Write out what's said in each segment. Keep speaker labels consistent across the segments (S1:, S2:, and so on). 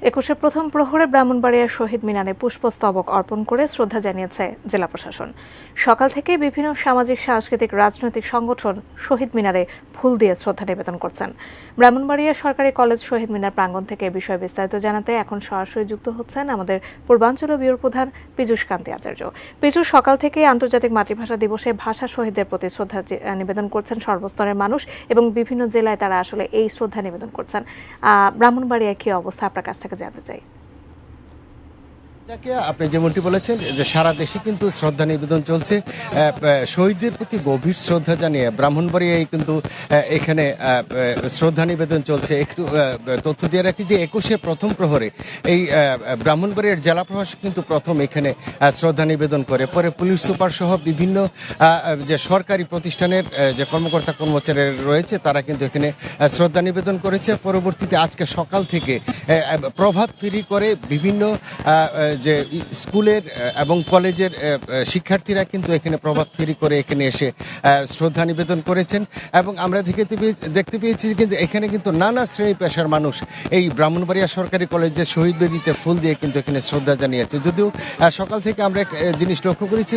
S1: একুশের প্রথম প্রহরে ব্রাহ্মণবাড়িয়ার শহীদ মিনারে পুষ্পস্তবক অর্পণ করে শ্রদ্ধা জানিয়েছে জেলা প্রশাসন। সকাল থেকে বিভিন্ন সামাজিক, সাংস্কৃতিক, রাজনৈতিক সংগঠন শহীদ মিনারে ফুল দিয়ে শ্রদ্ধা নিবেদন করছেন। ব্রাহ্মণবাড়িয়া সরকারি কলেজ শহীদ মিনার প্রাঙ্গণ থেকে এ বিষয়ে বিস্তারিত জানাতে এখন সরাসরি যুক্ত হচ্ছেন আমাদের পূর্বাঞ্চলীয় ব্যুরো প্রধান পীযূষ কান্তি আচার্য। পীযূষ, সকাল থেকেই আন্তর্জাতিক মাতৃভাষা দিবসে ভাষা শহীদদের প্রতি শ্রদ্ধা নিবেদন করছেন সর্বস্তরের মানুষ এবং বিভিন্ন জেলায় তারা আসলে এই শ্রদ্ধা নিবেদন করছেন। ব্রাহ্মণবাড়িয়ায় কি অবস্থা আপনার কাছ থেকে জানতে চাই।
S2: আপনি যেমনটি বলেছেন যে সারা দেশে কিন্তু শ্রদ্ধা নিবেদন চলছে। শহীদদের প্রতি গভীর শ্রদ্ধা জানিয়ে ব্রাহ্মণবাড়িয়ায় কিন্তু এখানে শ্রদ্ধা নিবেদন চলছে। একটু তথ্য দিয়ে রাখি যে 21-এর প্রথম প্রহরে এই ব্রাহ্মণবাড়িয়ার জেলা প্রশাসক কিন্তু প্রথম এখানে শ্রদ্ধা নিবেদন করে, পরে পুলিশ সুপার সহ বিভিন্ন যে সরকারি প্রতিষ্ঠানের যে কর্মকর্তা কর্মচারী রয়েছে তারা কিন্তু এখানে শ্রদ্ধা নিবেদন করেছে। পরবর্তীতে আজকে সকাল থেকে প্রভাত ফেরি করে বিভিন্ন যে স্কুলের এবং কলেজের শিক্ষার্থীরা কিন্তু এখানে প্রভাত ফেরি করে এখানে এসে শ্রদ্ধা নিবেদন করেছেন এবং আমরা দেখতে পেয়েছি কিন্তু এখানে কিন্তু নানা শ্রেণী পেশার মানুষ এই ব্রাহ্মণবাড়িয়া সরকারি কলেজের শহীদ বেদিতে ফুল দিয়ে কিন্তু এখানে শ্রদ্ধা জানিয়েছে। যদিও সকাল থেকে আমরা এক জিনিস লক্ষ্য করেছি,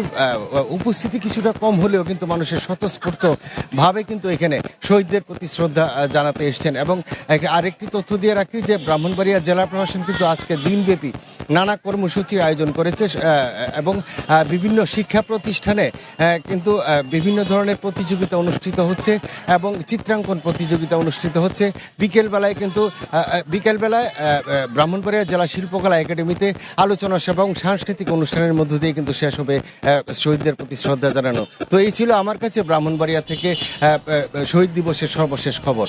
S2: উপস্থিতি কিছুটা কম হলেও কিন্তু মানুষের স্বতঃস্ফূর্তভাবে কিন্তু এখানে শহীদদের প্রতি শ্রদ্ধা জানাতে এসছেন। এবং আরেকটি তথ্য দিয়ে রাখি যে ব্রাহ্মণবাড়িয়া জেলা প্রশাসন কিন্তু আজকে দিনব্যাপী নানা কর্মসূচির আয়োজন করেছে এবং বিভিন্ন শিক্ষা প্রতিষ্ঠানে কিন্তু বিভিন্ন ধরনের প্রতিযোগিতা অনুষ্ঠিত হচ্ছে এবং চিত্রাঙ্কন প্রতিযোগিতা অনুষ্ঠিত হচ্ছে। বিকেলবেলায় ব্রাহ্মণবাড়িয়া জেলা শিল্পকলা একাডেমিতে আলোচনা সভা এবং সাংস্কৃতিক অনুষ্ঠানের মধ্য দিয়ে কিন্তু শেষ হবে শহীদদের প্রতি শ্রদ্ধা জানানো। তো এই ছিল আমার কাছে ব্রাহ্মণবাড়িয়া থেকে শহীদ দিবসের সর্বশেষ খবর।